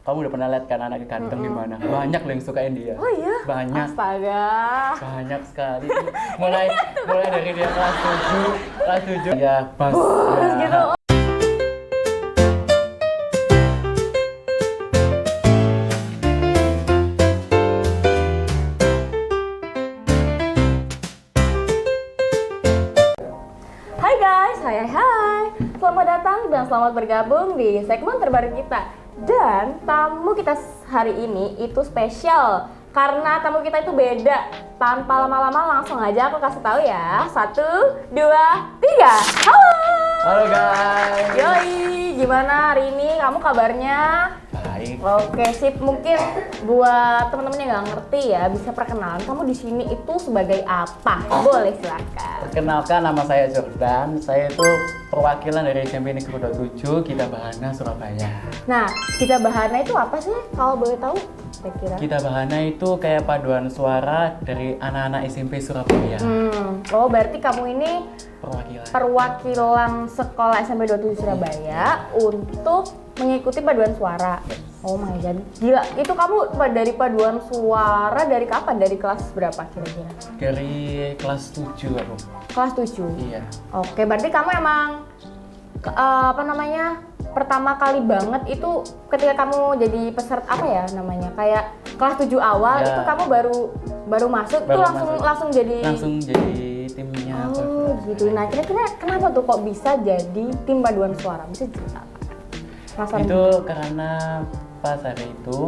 kamu udah pernah lihat kan anak ganteng gimana? Banyak loh yang sukain dia. Oh iya? Banyak. Astaga. Banyak sekali. mulai dari dia kelas 7 ya pas. Terus Ya. gitu. Hai guys, hai. Selamat datang dan selamat bergabung di segmen terbaru kita. Dan tamu kita hari ini itu spesial karena tamu kita itu beda. Tanpa lama-lama langsung aja aku kasih tahu ya. 1, 2, 3. Halo. Halo guys. Yoi, gimana hari ini? Kamu kabarnya? Baik. Oke, sip. Mungkin buat teman-teman yang nggak ngerti ya, bisa perkenalan kamu di sini itu sebagai apa? Boleh silakan. Perkenalkan, nama saya Jordan. Saya itu perwakilan dari SMP Negeri 27 Gita Bahana Surabaya. Nah, Gita Bahana itu apa sih? Kalau boleh tahu, kira-kira? Gita Bahana itu kayak paduan suara dari anak-anak SMP Surabaya. Oh, berarti kamu ini perwakilan sekolah SMP 27 Surabaya untuk mengikuti paduan suara. Oh my god, gila. Itu kamu dari paduan suara dari kapan? Dari kelas berapa kira-kira? Dari kelas 7 aku. Kelas 7? Iya. Oke, berarti kamu emang pertama kali banget itu ketika kamu jadi peserta apa ya namanya? Kayak kelas 7 awal Ya. itu kamu baru masuk tuh langsung jadi timnya. Oh, gitu. Nah, kira-kira kenapa tuh kok bisa jadi tim paduan suara? Bisa cerita? Penasaran Itu juga. karena pas hari itu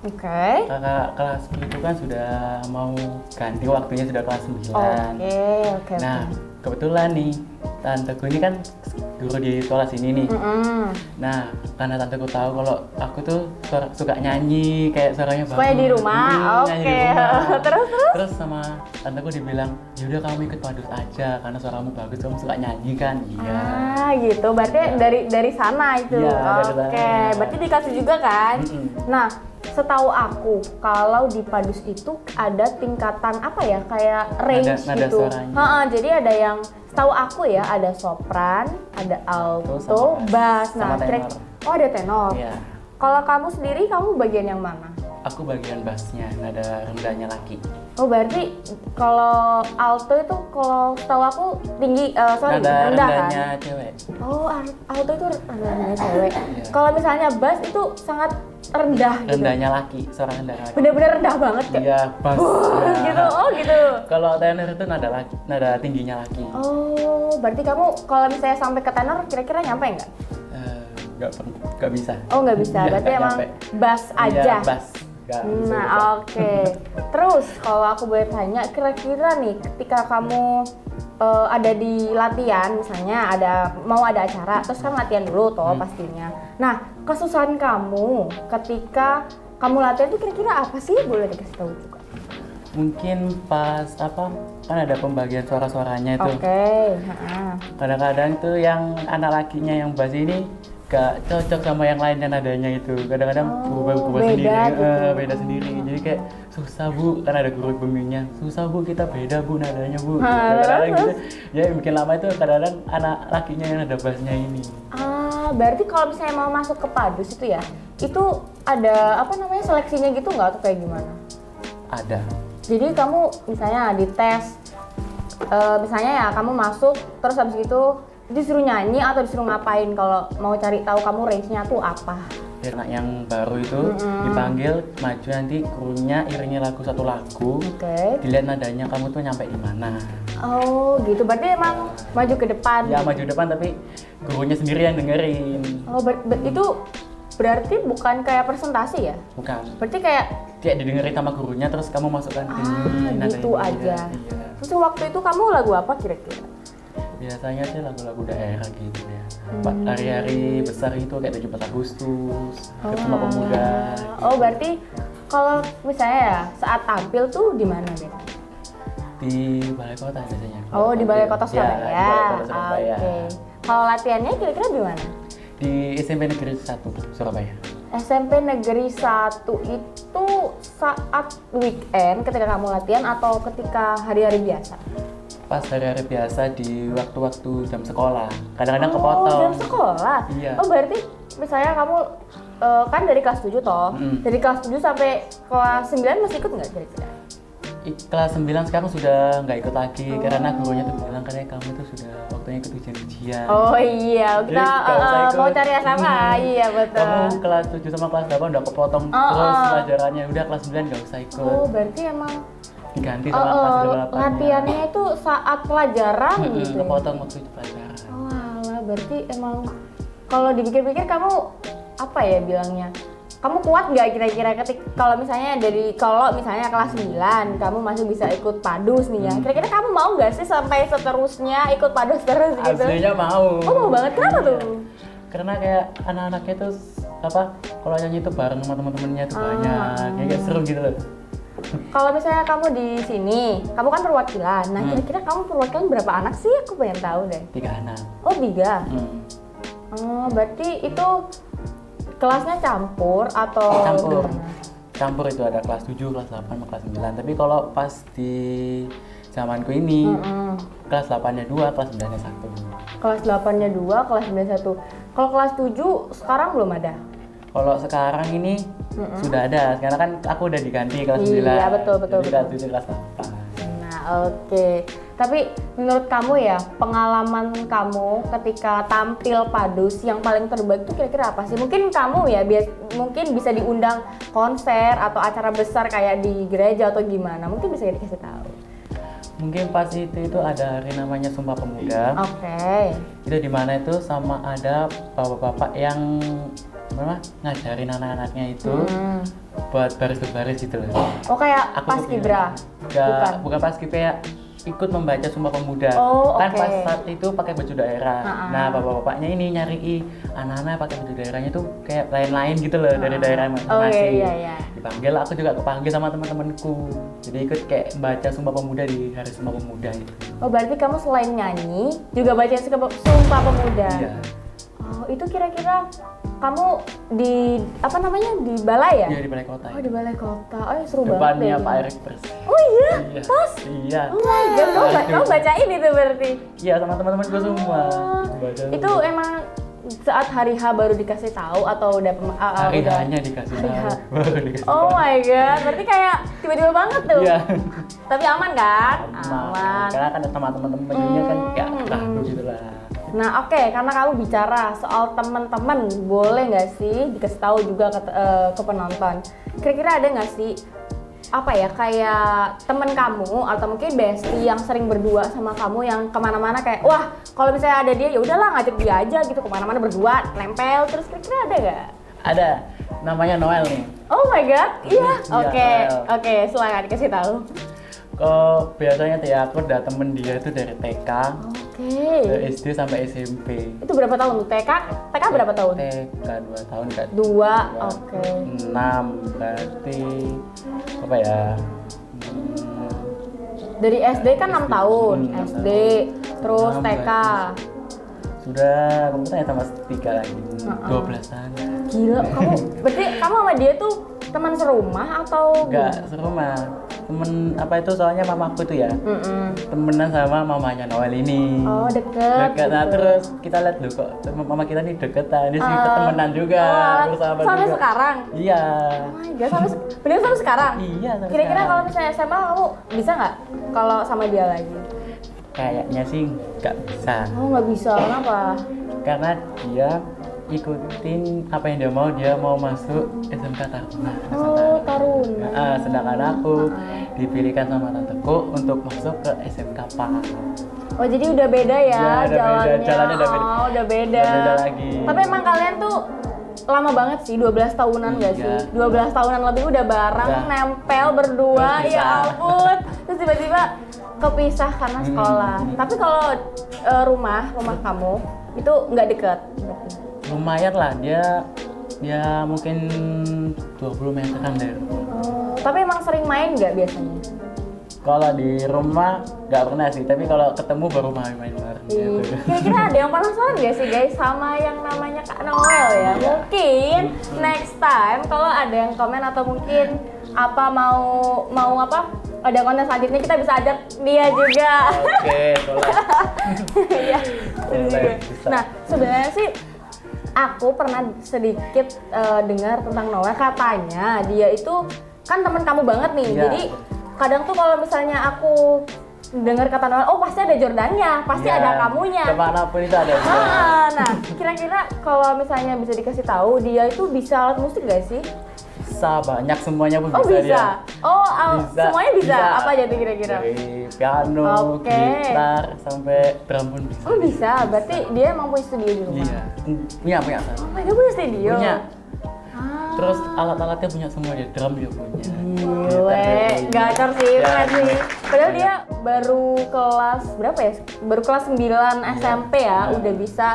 Oke. kakak kelas itu kan sudah mau ganti waktunya, sudah kelas 9. Oke. Nah, kebetulan nih tanteku ini kan guru di sekolah sini nih. Nah, karena tanteku tahu kalau aku tuh suka nyanyi, kayak suaranya bagus. Supaya di rumah. Nyanyi Oke. di rumah. Terus? Terus sama tanteku dibilang, "Yaudah kamu ikut padus aja karena suaramu bagus, kamu suka nyanyi kan?" Iya. Ah, gitu. Berarti dari sana itu. Iya, dari Oke. sana. Berarti dikasih juga kan? Mm-mm. Nah, setahu aku kalau di padus itu ada tingkatan apa ya? Kayak range Nada gitu. suaranya. Jadi ada yang setahu aku ya, ada sopran, ada alto, sama bass. sama tenor. Oh, ada tenor. Iya. Kalau kamu sendiri, kamu bagian yang mana? Aku bagian bassnya, nada rendahnya laki. Oh, berarti kalau alto itu kalau setahu aku tinggi, Nada rendah kan? rendahnya cewek. Oh, alto itu rendahnya cewek. Iya. Kalau misalnya bass itu sangat rendah gitu. Rendahnya laki, suara rendah laki. Bener-bener rendah banget kayak. Iya, bass. Ya. Gitu. Oh, gitu. Kalau tenor itu nada tingginya laki. Oh, berarti kamu kalau misalnya sampai ke tenor kira-kira nyampe nggak? Nggak bisa. Oh, nggak bisa. Iya, Berarti nggak emang nyampe. bass aja. Iya, bass. Nggak bisa. Nah, oke. Terus kalau aku boleh tanya, kira-kira nih ketika kamu ada di latihan, misalnya mau ada acara, terus kan latihan dulu toh pastinya. Nah, kesusahan kamu ketika kamu latihan itu kira-kira apa sih? Boleh dikasih tahu juga. Mungkin pas kan ada pembagian suara-suaranya itu. Oke. Kadang-kadang tuh yang anak lakinya yang bass ini gak cocok sama yang lainnya nadanya itu. Kadang-kadang berubah beda sendiri, gitu. beda sendiri. Jadi kayak susah bu, kan ada guru pembimbingnya. Susah bu, kita beda bu nadanya bu. Kadang-kadang gitu. Ya bikin lama itu kadang-kadang anak lakinya yang ada bassnya ini. Berarti kalau misalnya mau masuk ke padus itu ya, itu ada seleksinya gitu nggak atau kayak gimana? Ada. Jadi kamu misalnya dites, misalnya ya kamu masuk terus habis itu disuruh nyanyi atau disuruh ngapain kalau mau cari tahu kamu range-nya tuh apa? Anak yang baru itu dipanggil maju, nanti gurunya iringi lagu satu lagu. Oke. Dilihat nadanya kamu tuh nyampe di mana. Oh gitu, berarti emang maju ke depan. Ya maju depan tapi gurunya sendiri yang dengerin. Oh itu berarti bukan kayak presentasi ya? Bukan. Berarti kayak Didengerin sama gurunya terus kamu masukkan ini nada gitu ini, aja. Iya. Terus waktu itu kamu lagu apa kira-kira? Biasanya sih lagu-lagu daerah gitu ya. Hari-hari besar itu kayak 17 Agustus, Sumpah Pemuda. Oh berarti kalau misalnya ya saat tampil tuh di mana gitu? Di Balai Kota biasanya. Oh di Balai Kota Surabaya. Ya, di Balai Kota Surabaya. Oke. Kalau latihannya kira-kira di mana? Di SMP Negeri 1 Surabaya. SMP Negeri 1 itu saat weekend ketika kamu latihan atau ketika hari-hari biasa? Pas hari-hari biasa di waktu-waktu jam sekolah. Kadang-kadang kepotong. Jam sekolah? Iya. Oh berarti misalnya kamu kan dari kelas 7 toh. Dari kelas 7 sampai kelas 9 masih ikut nggak kira-kira? Kelas 9 sekarang sudah nggak ikut lagi karena gurunya tuh bilang katanya kamu tuh sudah waktunya ikut ujian-ujian. Oh iya, Jadi kita nggak usah ikut. mau cari SMA. Iya betul. Kamu kelas 7 sama kelas 8 udah kepotong terus pelajarannya, udah kelas 9 nggak usah ikut. Oh berarti emang Diganti sama kelas 8. latihannya itu saat pelajaran gitu. Ya? Kepotong waktu pelajaran. Oh alah, berarti emang kalau dipikir-pikir kamu apa ya bilangnya? Kamu kuat nggak kira-kira kalau misalnya kelas 9 kamu masih bisa ikut padus nih ya. Kira-kira kamu mau nggak sih sampai seterusnya ikut padus terus gitu? Aslinya mau. Oh mau banget, kenapa tuh? Karena kayak anak-anaknya tuh kalau nyanyi itu bareng sama teman-temannya tuh banyak. Kayak seru gitu loh. Kalau misalnya kamu di sini, kamu kan perwakilan. Nah, kira-kira kamu perwakilan berapa anak sih? Aku pengen tahu deh. 3 anak. Oh, 3. Oh, berarti itu kelasnya campur atau Campur. gimana? Campur itu ada kelas 7, kelas 8, sama kelas 9. Tapi kalau pas di zamanku ini, kelas 8-nya 2, kelas 9-nya 1. Kelas 8-nya 2, kelas 9-nya 1. Kalau kelas 7 sekarang belum ada? Kalau sekarang ini sudah ada, sekarang kan aku udah diganti kelas 9. Iya, betul. Jadi kelas 7, kelas 8. Nah, oke. Tapi menurut kamu ya, pengalaman kamu ketika tampil padus yang paling terbaik itu kira-kira apa sih? Mungkin kamu ya, mungkin bisa diundang konser atau acara besar kayak di gereja atau gimana? Mungkin bisa dikasih tahu. Mungkin pas itu ada hari namanya Sumpah Pemuda. Oke. Itu di mana itu sama ada bapak-bapak yang ngajarin anak-anaknya itu buat baris-baris gitu loh. Oh kayak Aku paskibra? Bukan paskibra, ya ikut membaca Sumpah Pemuda. Oh, kan oke. pas saat itu pakai baju daerah. Nah, bapak-bapaknya ini nyari anak-anak pakai baju daerahnya tuh kayak lain-lain gitu loh dari daerah masing-masing. Oh iya. Dipanggil, aku juga kepanggil sama teman-temanku. Jadi ikut kayak baca Sumpah Pemuda di hari Sumpah Pemuda gitu. Oh berarti kamu selain nyanyi juga baca Sumpah Pemuda? Iya. Oh itu kira-kira kamu di di balai ya? Iya, di balai kota. Oh di balai kota, seru banget Depannya ya. Pak Erik Persi. Oh iya, Iya. pas? Iya. Oh my god, kamu bacain itu berarti? Iya, sama teman-temanku semua. Baca Itu semua. emang saat hari H baru dikasih tahu atau udah hari udah? H-nya dikasih Hari H. tahu. Baru dikasih Oh tahu. my god, berarti kayak tiba-tiba banget tuh. Iya. Tapi aman kan? Aman. Karena kan sama teman-teman bajunya kan kayak ragu gitu lah. Nah oke, karena kamu bicara soal teman-teman, boleh nggak sih dikasih tahu juga ke penonton? Kira-kira ada nggak sih kayak temen kamu atau mungkin bestie yang sering berdua sama kamu yang kemana-mana kayak wah kalau misalnya ada dia ya udahlah ngajak dia aja gitu kemana-mana berdua nempel terus kira-kira ada nggak? Ada, namanya Noel nih. Oh my god, iya. Iya, Oke, silakan dikasih tahu. Biasanya tuh ya aku udah temen dia itu dari TK, dari SD sampai SMP. Itu berapa tahun tuh? TK berapa tahun? TK 2 tahun kan? 2, oke. 6 berarti apa ya? Dari SD kan 6 tahun, SD, terus 6 TK. Sudah, kamu tanya tambah 3 lagi, 12 tahun. Gila, berarti kamu sama dia tuh teman serumah atau? Enggak, serumah. Temen soalnya mamaku tuh ya, temenan sama mamanya Noel ini. Oh deket. Nah gitu. terus kita lihat loh kok mama kita nih deketan, ini sih temenan juga, bersahabat sampai juga. sekarang? Iya. Oh my god, sampai sekarang? Iya, sampai Kira-kira sekarang. kalau misalnya SMA kamu bisa nggak kalau sama dia lagi? Kayaknya sih nggak bisa, Oh nggak bisa, kenapa? karena dia ikutin apa yang dia mau masuk SMK Taruna. Oh Taruna. Sedangkan aku dipilihkan sama tanteku untuk masuk ke SMK PAN. Oh jadi udah beda ya, Iya, udah beda. jalannya. Jalannya udah beda. Oh udah beda. Udah beda lagi. Tapi emang kalian tuh lama banget sih, 12 tahunan nggak Iya. sih? 12 tahunan lebih udah bareng, Udah. nempel berdua, Terus ya pisah. ampun. Terus tiba-tiba kepisah karena sekolah. Tapi kalau rumah kamu itu nggak deket? Lumayan lah, dia mungkin 20 meteran dari rumah. Oh, tapi emang sering main nggak biasanya? Kalau di rumah nggak pernah sih, tapi kalau ketemu baru main-main bareng gitu. Kira-kira ada yang penasaran nggak sih guys sama yang namanya Kak Noel ya? Mungkin next time kalau ada yang komen atau mungkin mau ada konten selanjutnya kita bisa ajak dia juga. Oke, boleh. Iya, Boleh, juga. bisa. Nah, sebenarnya sih aku pernah sedikit dengar tentang Noel, katanya dia itu kan teman kamu banget nih. Iya. Jadi kadang tuh kalau misalnya aku dengar kata Noel, oh pasti ada Jordannya, pasti Iya, ada kamunya. kemanapun itu ada. Nah, kira-kira kalau misalnya bisa dikasih tahu dia itu bisa alat musik gak sih? Bisa, banyak semuanya pun Oh bisa dia. Oh Bisa, semuanya bisa. bisa. Apa aja tuh kira-kira? Dari piano, Oke. gitar, sampai drum pun bisa. Oh bisa, berarti dia emang punya studio di rumah? Iya, punya. Oh my god, punya studio? Punya. Ah. Terus alat-alatnya punya semua dia, drum dia punya. Gile, gacor sih, keren sih. Padahal dia baru kelas berapa ya? Baru kelas 9 SMP ya, udah bisa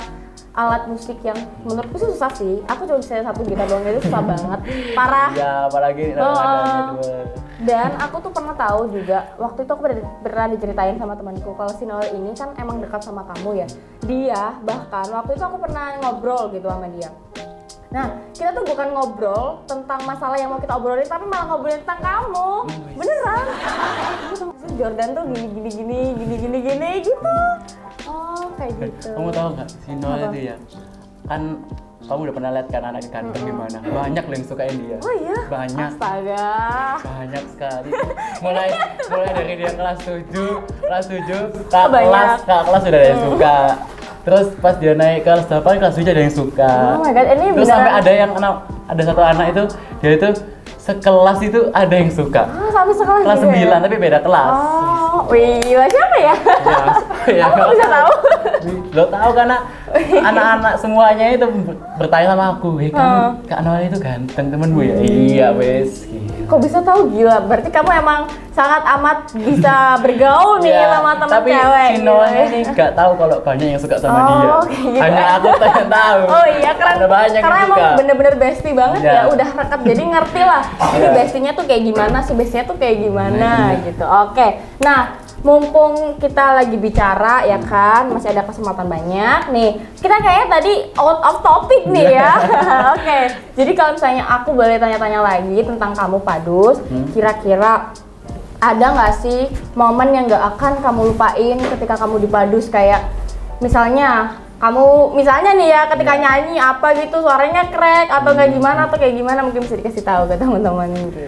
alat musik yang menurutku sih susah sih. Aku cuma bisa satu gitar doang, itu susah banget. Parah. Iya, apalagi nadanya dua. Dan aku tuh pernah tahu juga, waktu itu aku pernah diceritain sama temanku kalau si Noel ini kan emang dekat sama kamu ya. Dia bahkan waktu itu aku pernah ngobrol gitu sama dia. Nah, kita tuh bukan ngobrol tentang masalah yang mau kita obrolin, tapi malah ngobrolin tentang kamu. Beneran? Jordan tuh gini gitu. Oh, kayak gitu. Kamu tahu nggak, si Noel itu ya, kan kamu udah pernah lihat kan anak ganteng gimana? Banyak loh yang sukain dia. Oh iya? Banyak. Astaga. Banyak sekali. Mulai dari dia kelas 7 Banyak. kak kelas sudah ada yang suka. Terus pas dia naik kelas 8, kelas 7 ada yang suka. Oh my god, ini Terus beneran. sampai ada satu anak itu, dia itu sekelas itu ada yang suka. Sampai sekolah Kelas gitu 9 ya? tapi beda kelas. Oh, wih, siapa ya? Ya, Aku bisa tahu. Lo tahu karena anak-anak semuanya itu bertanya sama aku, kamu Kak Noel itu ganteng temenmu ya? Iya wes. Kok bisa tahu, gila? Berarti kamu emang sangat amat bisa bergaul nih Iya, sama teman tapi cewek. si Noel ini nggak tahu kalau banyak yang suka sama dia. gitu. Hanya aku yang tahu. Oh iya, keren. Ada banyak Karena yang emang suka. bener-bener bestie banget Iya. ya, udah rekat jadi ngerti lah. Ini Iya. bestinya tuh kayak gimana, si bestinya tuh kayak gimana Iya. gitu. Oke, nah mumpung kita lagi bicara ya kan, masih ada kesempatan banyak nih. Kita kayaknya tadi out of topic nih ya. Oke, jadi kalau misalnya aku boleh tanya-tanya lagi tentang kamu Padus, kira-kira ada nggak sih momen yang nggak akan kamu lupain ketika kamu di Padus, kayak misalnya nih ya ketika nyanyi apa gitu suaranya crack atau kayak gimana, mungkin bisa dikasih tahu ke teman-teman gitu.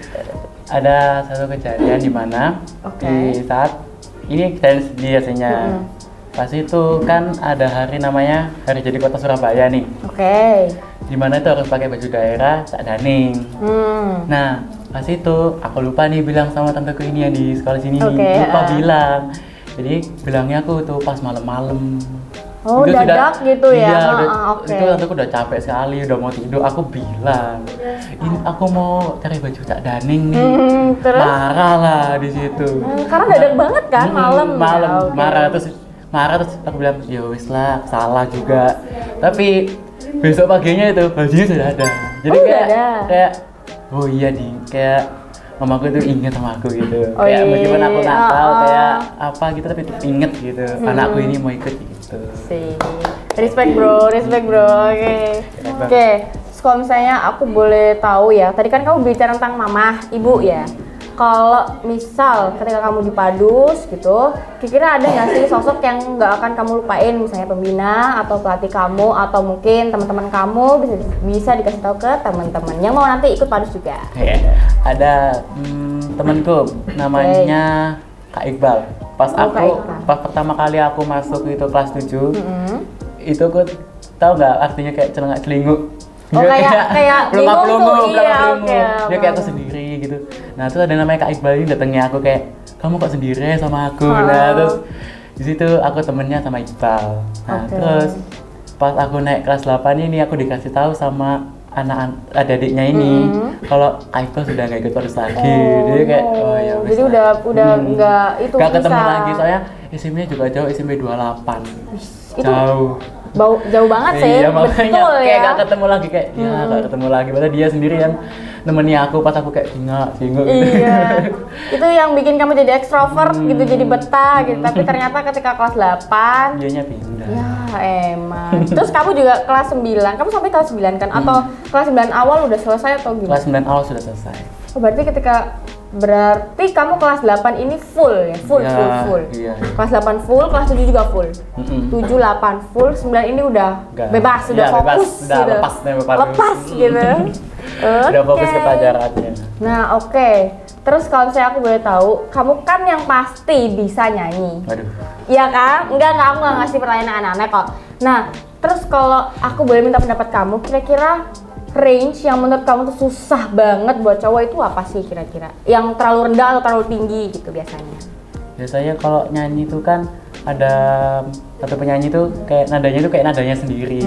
Ada satu kejadian di mana Oke. di saat ini kejadian sedih aslinya. Pas itu kan ada hari namanya Hari Jadi Kota Surabaya nih. Oke. Di mana itu harus pakai baju daerah Cak Daning. Nah, pas itu aku lupa nih bilang sama tanteku ini yang di sekolah sini Oke, nih. Lupa bilang. Jadi bilangnya aku tuh pas malam-malam. Oh, Itu dadak gitu ya? Iya, Oke. itu tanteku udah capek sekali, udah mau tidur. Aku bilang, ini aku mau cari baju Cak Daning nih. Terus? Marah lah di situ. Karena dadak banget kan malam. Malam, Ya, oke. marah terus aku bilang, ya wis lah, salah juga. Tapi besok paginya itu bajunya sudah ada. Jadi Oh, udah kayak ada. kayak oh iya nih, kayak mamaku itu inget sama aku gitu. Oh, kayak iya. meskipun aku nggak Oh, tahu oh. kayak apa gitu, tapi tetap inget gitu. Anakku ini mau ikut gitu. Sih. Respect bro. Oke. Oke. Terus kalau misalnya aku boleh tahu ya, tadi kan kamu bicara tentang mama, ibu ya. Kalau misal ketika kamu di Padus gitu, kira-kira ada nggak sih sosok yang nggak akan kamu lupain, misalnya pembina atau pelatih kamu atau mungkin teman-teman kamu bisa dikasih tahu ke teman-teman yang mau nanti ikut Padus juga. Iya. Ada temanku namanya Kak Iqbal. Pas Oh, Kak aku Iqbal. pas pertama kali aku masuk itu kelas 7, itu aku tahu nggak artinya kayak celengak celinguk. Oh, kayak bingung tuh, iya, oke, Dia kayak aku paham. sendiri gitu. Nah, terus ada namanya Kak Iqbal ini datangnya aku kayak, kamu kok sendiri sama aku. Nah, terus di situ aku temennya sama Iqbal. Nah, Oke. terus pas aku naik kelas 8 ini aku dikasih tahu sama adik-adiknya ini kalau Kak Iqbal sudah nggak ikut Padus lagi. Jadi kayak oh ya wes Jadi lah. udah nggak itu Nggak ketemu bisa. lagi soalnya SMP-nya juga jauh, SMP 28. Itu Jauh. jauh banget sih, Iya, makanya betul kayak ya. gak ketemu lagi kayak gak ketemu lagi. Padahal dia sendiri yang nemeni aku pas aku kayak bingung gitu. Iya, itu yang bikin kamu jadi ekstrovert gitu, jadi betah gitu. Tapi ternyata ketika kelas 8, Dianya pindah. ya emang. Terus kamu juga kelas 9, kamu sampai kelas 9 kan? Atau kelas 9 awal udah selesai atau gimana? Kelas 9 awal sudah selesai. Oh, berarti ketika Berarti kamu kelas 8 ini full ya? Full. Iya. Kelas 8 full, kelas 7 juga full. 7, 8 full, 9 ini udah bebas, udah fokus udah gitu. Lepas gitu. Udah fokus ke pelajarannya. Nah, oke. Terus kalau misalnya aku boleh tahu, kamu kan yang pasti bisa nyanyi. Waduh. Iya kan? Enggak, aku nggak ngasih pertanyaan aneh-aneh kok. Nah, terus kalau aku boleh minta pendapat kamu, kira-kira range yang menurut kamu tuh susah banget buat cowok itu apa sih kira-kira? Yang terlalu rendah atau terlalu tinggi gitu biasanya? Biasanya kalau nyanyi itu kan ada satu penyanyi tuh kayak nadanya sendiri.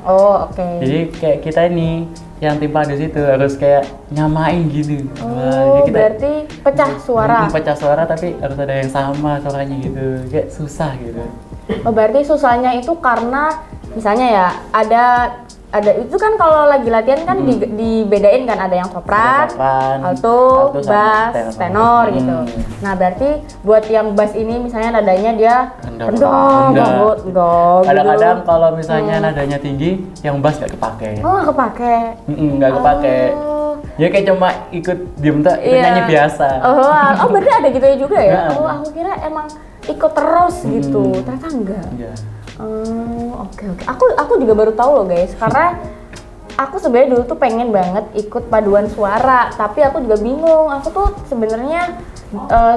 Oh, oke. Jadi kayak kita ini yang tim padus itu harus kayak nyamain gitu. Oh, jadi berarti pecah suara. Pecah suara tapi harus ada yang sama suaranya gitu. Kayak susah gitu. Oh, berarti susahnya itu karena misalnya ya ada itu kan kalau lagi latihan kan dibedain kan, ada yang sopran, alto, bass, tenor gitu. Nah, berarti buat yang bass ini misalnya nadanya dia rendah gitu. Kadang-kadang kalau misalnya nadanya tinggi, yang bass nggak kepake. Oh, nggak kepake. Nggak kepake. Ya kayak cuma ikut diem tuh, ikut nyanyi biasa. Oh, berarti ada gitu ya juga ya? Oh, aku kira emang ikut terus gitu. Ternyata enggak. Iya. Oke. Aku juga baru tahu loh guys, karena aku sebenarnya dulu tuh pengen banget ikut paduan suara, tapi aku juga bingung. Aku tuh sebenarnya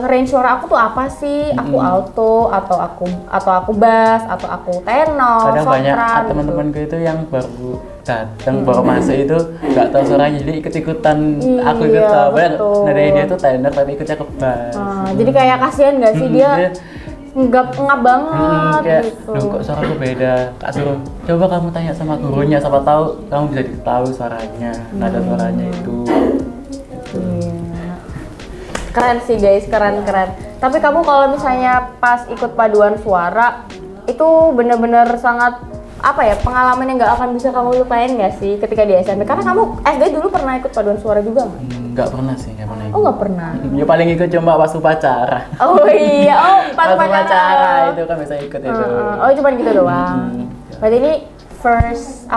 range suara aku tuh apa sih? Aku alto atau aku bass atau aku tenor, kadang sopran. Banyak teman-temanku itu yang baru datang, baru masuk itu nggak tahu suaranya, jadi ikut-ikutan. Aku ikut tahu, nadanya dia tuh tenor tapi ikutnya ke bass. Jadi kayak kasihan nggak sih dia? Ngap banget kayak, gitu. Loh, kok suaraku beda? Kak suruh, coba kamu tanya sama gurunya, siapa tahu kamu bisa tahu suaranya, nada suaranya itu. Keren sih guys, keren. Tapi kamu kalau misalnya pas ikut paduan suara itu bener-bener sangat pengalaman yang nggak akan bisa kamu lupain nggak sih ketika di SMP? Karena kamu SD dulu pernah ikut paduan suara juga nggak? Nggak pernah sih, nggak pernah ikut. Oh, nggak pernah? Ya paling ikut cuma pas upacara. Oh iya, pas upacara itu kan bisa ikut itu. Oh, cuma gitu doang. Berarti ini first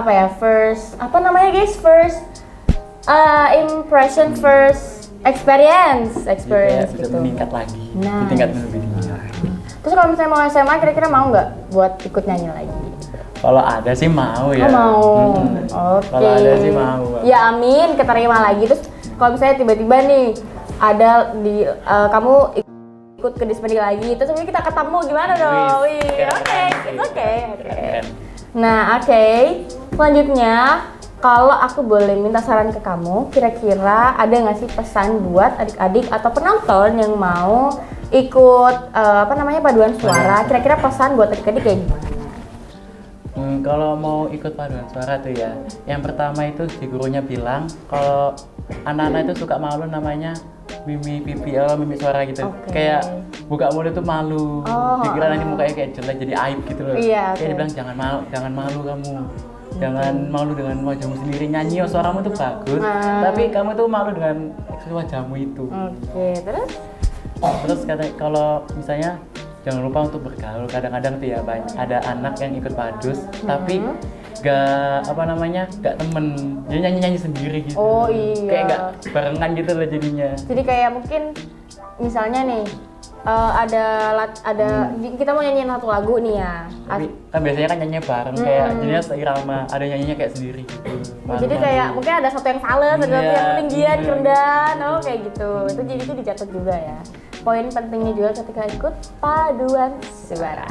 impression, first experience bisa gitu. meningkat lagi, Nah. di tingkat lebih tinggi lagi. Terus kalau misalnya mau SMA, kira-kira mau nggak buat ikut nyanyi lagi? Kalau ada sih mau ya. Oh, mau. Oke. Kalau ada sih mau. Ya amin, keterima lagi. Terus kalau misalnya tiba-tiba nih ada di kamu ikut ke Dispedi lagi, terus kemudian kita ketemu gimana dong? Oke. Nah, selanjutnya kalau aku boleh minta saran ke kamu, kira-kira ada nggak sih pesan buat adik-adik atau penonton yang mau ikut paduan suara? Kira-kira pesan buat adik-adik kayak gimana? Kalau mau ikut paduan suara tuh ya, yang pertama itu si gurunya bilang kalau anak-anak itu suka malu namanya mimi suara gitu. Kayak buka mulut tuh malu. Dikira nanti mukanya kayak jelek, jadi aib gitu loh. Iya, kayak dibilang jangan malu kamu. Jangan malu dengan wajahmu sendiri, nyanyi suaramu tuh bagus, tapi kamu tuh malu dengan wajahmu itu. Terus katanya kalau misalnya jangan lupa untuk bergaul. Kadang-kadang tuh ya ada anak yang ikut padus tapi gak temen, jadi nyanyi sendiri gitu. Oh iya. Kayak gak barengan gitu loh jadinya. Jadi kayak mungkin misalnya nih kita mau nyanyiin satu lagu nih ya. Tapi kan biasanya kan nyanyi bareng kayak jadinya seirama, ada nyanyinya kayak sendiri gitu. Jadi kayak mungkin ada satu yang fals, ada satu yang ketinggian, kerendahan, kayak gitu. Itu jadi itu dicatat juga ya. Poin pentingnya juga ketika ikut paduan suara.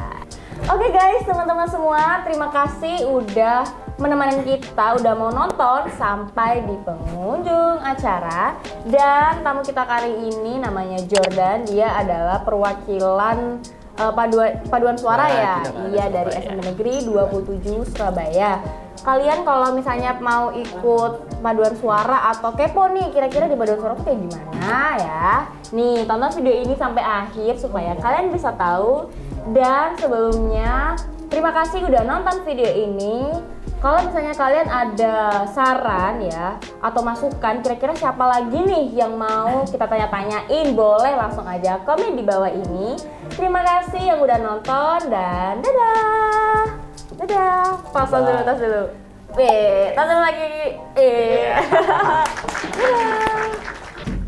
Oke guys, teman-teman semua, terima kasih udah menemani kita, udah mau nonton sampai di penghujung acara. Dan tamu kita kali ini namanya Jordan, dia adalah perwakilan paduan suara ya. Iya, dari SMP Negeri 27 Surabaya. Kalian kalau misalnya mau ikut paduan suara atau kepo nih kira-kira di paduan suara tuh kayak gimana ya, nih tonton video ini sampai akhir supaya kalian bisa tahu. Dan sebelumnya terima kasih udah nonton video ini. Kalau misalnya kalian ada saran ya atau masukan kira-kira siapa lagi nih yang mau kita tanya-tanyain, boleh langsung aja komen di bawah ini. Terima kasih yang udah nonton dan dadah. Tas dulu. Tas dulu lagi. Dadah.